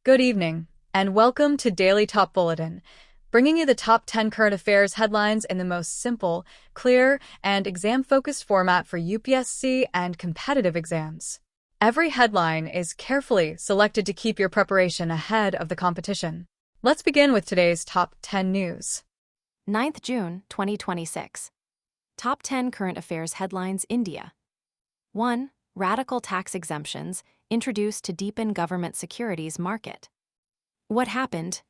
Good evening, and welcome to Daily Top Bulletin, bringing you the top 10 current affairs headlines in the most simple, clear, and exam-focused format for UPSC and competitive exams. Every headline is carefully selected to keep your preparation ahead of the competition. Let's begin with today's top 10 news. 9th June 2026. Top 10 current affairs headlines. India. 1. Radical tax exemptions introduced to deepen government securities market. What happened?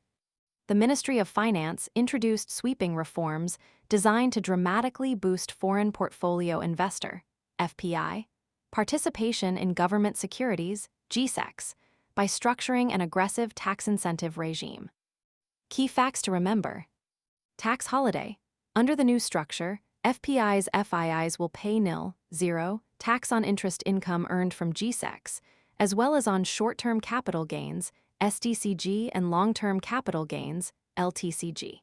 The Ministry of Finance introduced sweeping reforms designed to dramatically boost foreign portfolio investor (FPI) participation in government securities (GSECs) by structuring an aggressive tax incentive regime. Key facts to remember. Tax holiday. Under the new structure, FPIs will pay (0) tax on interest income earned from GSECs, as well as on short-term capital gains (SDCG) and long-term capital gains (LTCG).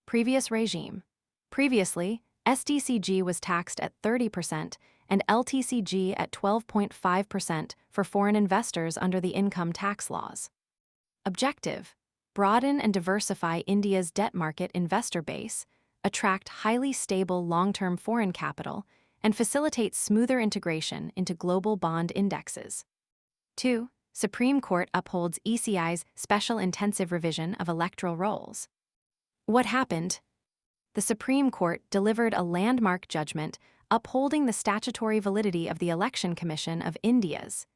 Previous regime. Previously, SDCG was taxed at 30% and LTCG at 12.5% for foreign investors under the income tax laws. Objective: broaden and diversify India's debt market investor base, attract highly stable long-term foreign capital, and facilitate smoother integration into global bond indexes. 2. Supreme Court upholds ECI's special intensive revision of electoral rolls. What happened? The Supreme Court delivered a landmark judgment upholding the statutory validity of the Election Commission of India's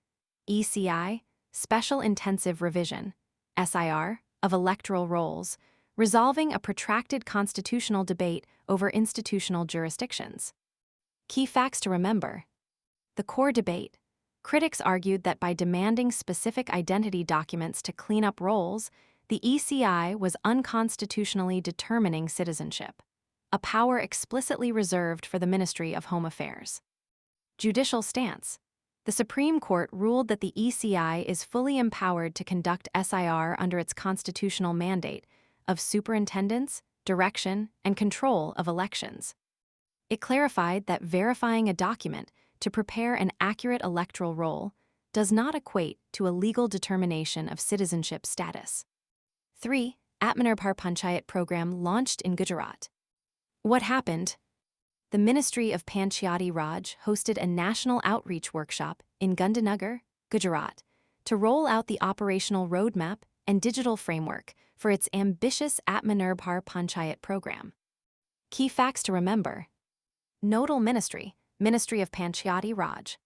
ECI special intensive revision (SIR) of electoral rolls, resolving a protracted constitutional debate over institutional jurisdictions. Key facts to remember. The core debate. Critics argued that by demanding specific identity documents to clean up rolls, the ECI was unconstitutionally determining citizenship, a power explicitly reserved for the Ministry of Home Affairs. Judicial stance. The Supreme Court ruled that the ECI is fully empowered to conduct SIR under its constitutional mandate of superintendence, direction, and control of elections. It clarified that verifying a document to prepare an accurate electoral roll does not equate to a legal determination of citizenship status. 3. Atmanirbhar Panchayat program launched in Gujarat. What happened? The Ministry of Panchayati Raj hosted a national outreach workshop in Gandhinagar, Gujarat, to roll out the operational roadmap and digital framework for its ambitious Atmanirbhar Panchayat program. Key facts to remember. Nodal Ministry of Panchayati Raj.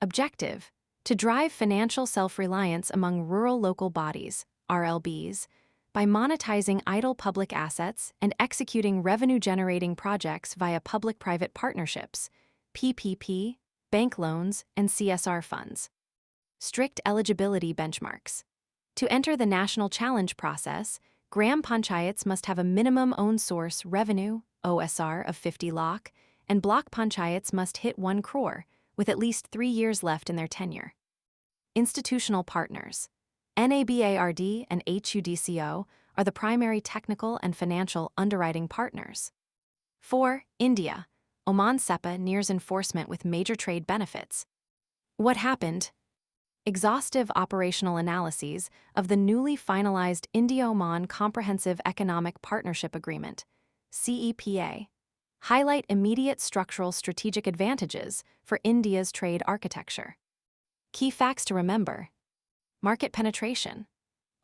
Objective: to drive financial self-reliance among rural local bodies, RLBs, by monetizing idle public assets and executing revenue-generating projects via public-private partnerships, PPP, bank loans, and CSR funds. Strict eligibility benchmarks. To enter the national challenge process, Gram Panchayats must have a minimum own source revenue, OSR, of 50 lakh, and block panchayats must hit 1 crore, with at least 3 years left in their tenure. Institutional partners. NABARD and HUDCO are the primary technical and financial underwriting partners. 4. India. Oman SEPA nears enforcement with major trade benefits. What happened? Exhaustive operational analyses of the newly finalized India-Oman Comprehensive Economic Partnership Agreement, CEPA, highlight immediate structural strategic advantages for India's trade architecture. Key facts to remember. Market penetration.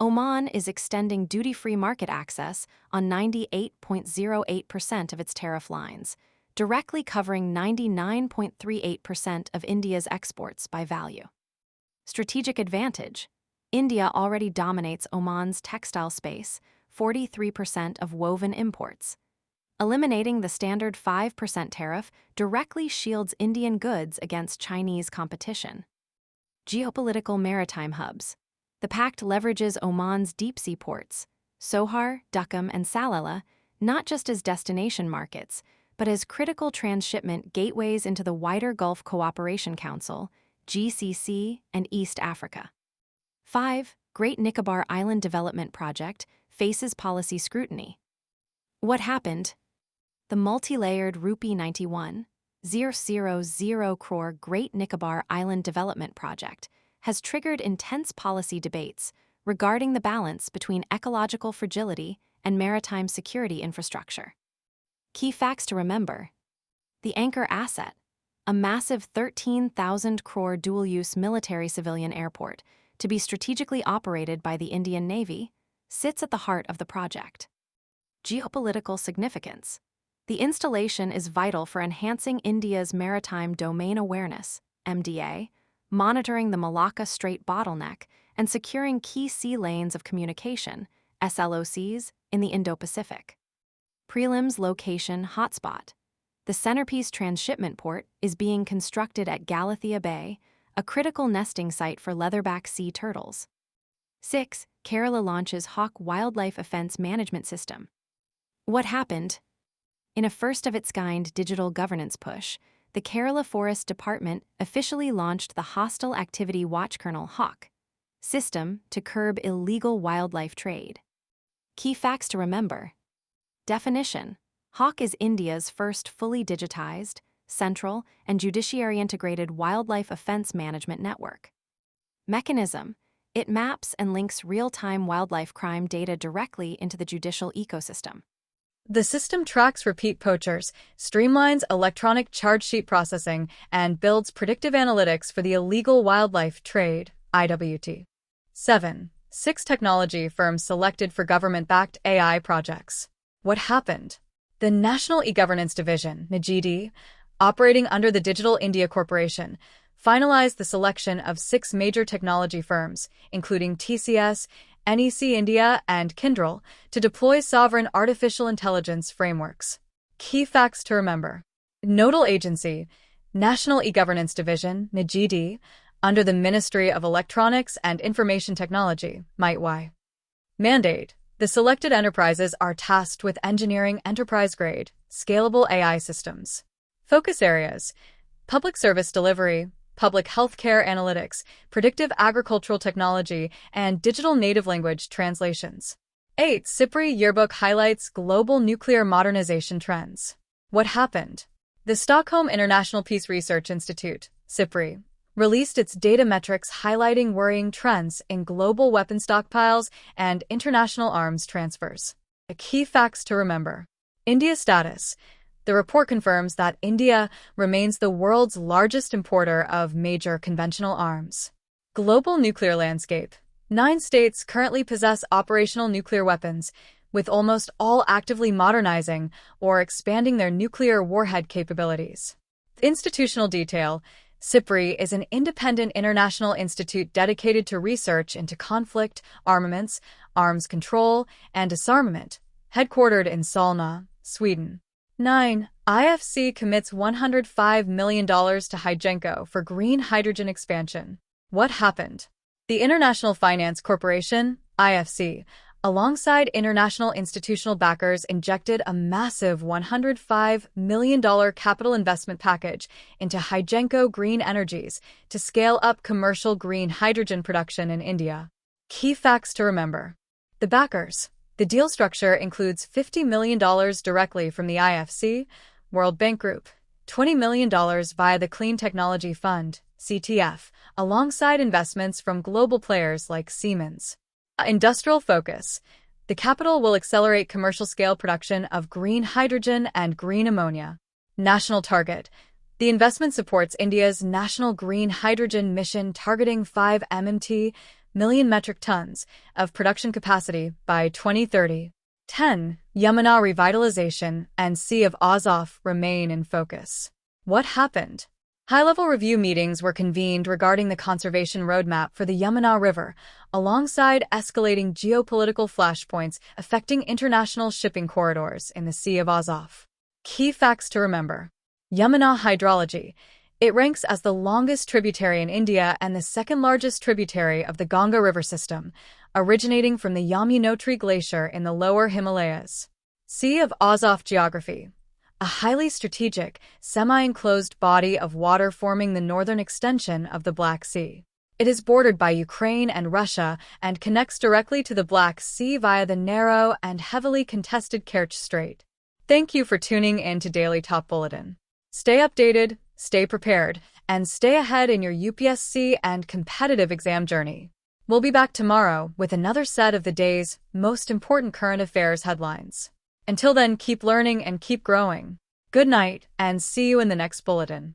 Oman is extending duty-free market access on 98.08% of its tariff lines, directly covering 99.38% of India's exports by value. Strategic advantage. India already dominates Oman's textile space, 43% of woven imports. Eliminating the standard 5% tariff directly shields Indian goods against Chinese competition. Geopolitical maritime hubs. The pact leverages Oman's deep-sea ports, Sohar, Duqm, and Salalah, not just as destination markets, but as critical transshipment gateways into the wider Gulf Cooperation Council, GCC, and East Africa. 5. Great Nicobar Island Development Project faces policy scrutiny. What happened? The multi-layered Rupee 91,000 crore Great Nicobar Island Development Project has triggered intense policy debates, regarding the balance between ecological fragility and maritime security infrastructure. Key facts to remember. The anchor asset, a massive 13,000 crore dual-use military-civilian airport to be strategically operated by the Indian Navy, sits at the heart of the project. Geopolitical significance. The installation is vital for enhancing India's maritime domain awareness, MDA, monitoring the Malacca Strait bottleneck, and securing key sea lanes of communication, SLOCs, in the Indo-Pacific. Prelims location hotspot. The centerpiece transshipment port is being constructed at Galathea Bay, a critical nesting site for leatherback sea turtles. 6. Kerala launches Hawk Wildlife Offense Management System. What happened? In a first-of-its-kind digital governance push, the Kerala Forest Department officially launched the Hostile Activity Watch Kernel Hawk system to curb illegal wildlife trade. Key facts to remember. Definition. Hawk is India's first fully digitized, central, and judiciary-integrated wildlife offense management network. Mechanism. It maps and links real-time wildlife crime data directly into the judicial ecosystem. The system tracks repeat poachers, streamlines electronic charge sheet processing, and builds predictive analytics for the illegal wildlife trade, IWT. 7. 6 technology firms selected for government-backed AI projects. What happened? The National E-Governance Division, NGD, operating under the Digital India Corporation, finalized the selection of 6 major technology firms, including TCS, NEC India, and Kyndryl, to deploy sovereign artificial intelligence frameworks. Key facts to remember. Nodal agency, National E-Governance Division, NGD, under the Ministry of Electronics and Information Technology, MITY. Mandate. The selected enterprises are tasked with engineering enterprise-grade, scalable AI systems. Focus areas. Public service delivery, public healthcare analytics, predictive agricultural technology, and digital native language translations. 8. SIPRI Yearbook highlights global nuclear modernization trends. What happened? The Stockholm International Peace Research Institute, SIPRI, released its data metrics highlighting worrying trends in global weapon stockpiles and international arms transfers. Key facts to remember. India's status. The report confirms that India remains the world's largest importer of major conventional arms. Global nuclear landscape. 9 states currently possess operational nuclear weapons, with almost all actively modernizing or expanding their nuclear warhead capabilities. Institutional detail. SIPRI is an independent international institute dedicated to research into conflict, armaments, arms control, and disarmament, headquartered in Solna, Sweden. 9. IFC commits $105 million to Hygenco for green hydrogen expansion. What happened? The International Finance Corporation, IFC, alongside international institutional backers, injected a massive $105 million capital investment package into Hygenco Green Energies to scale up commercial green hydrogen production in India. Key facts to remember. The backers. The deal structure includes $50 million directly from the IFC, World Bank Group, $20 million via the Clean Technology Fund, CTF, alongside investments from global players like Siemens. Industrial focus. The capital will accelerate commercial-scale production of green hydrogen and green ammonia. National target. The investment supports India's national green hydrogen mission, targeting 5 million metric tons of production capacity by 2030. 10. Yamuna revitalization and Sea of Azov remain in focus. What happened? High-level review meetings were convened regarding the conservation roadmap for the Yamuna River, alongside escalating geopolitical flashpoints affecting international shipping corridors in the Sea of Azov. Key facts to remember. Yamuna hydrology. It ranks as the longest tributary in India and the second-largest tributary of the Ganga River system, originating from the Yamunotri Glacier in the lower Himalayas. Sea of Azov geography. A highly strategic, semi-enclosed body of water forming the northern extension of the Black Sea. It is bordered by Ukraine and Russia and connects directly to the Black Sea via the narrow and heavily contested Kerch Strait. Thank you for tuning in to Daily Top Bulletin. Stay updated, stay prepared, and stay ahead in your UPSC and competitive exam journey. We'll be back tomorrow with another set of the day's most important current affairs headlines. Until then, keep learning and keep growing. Good night, and see you in the next bulletin.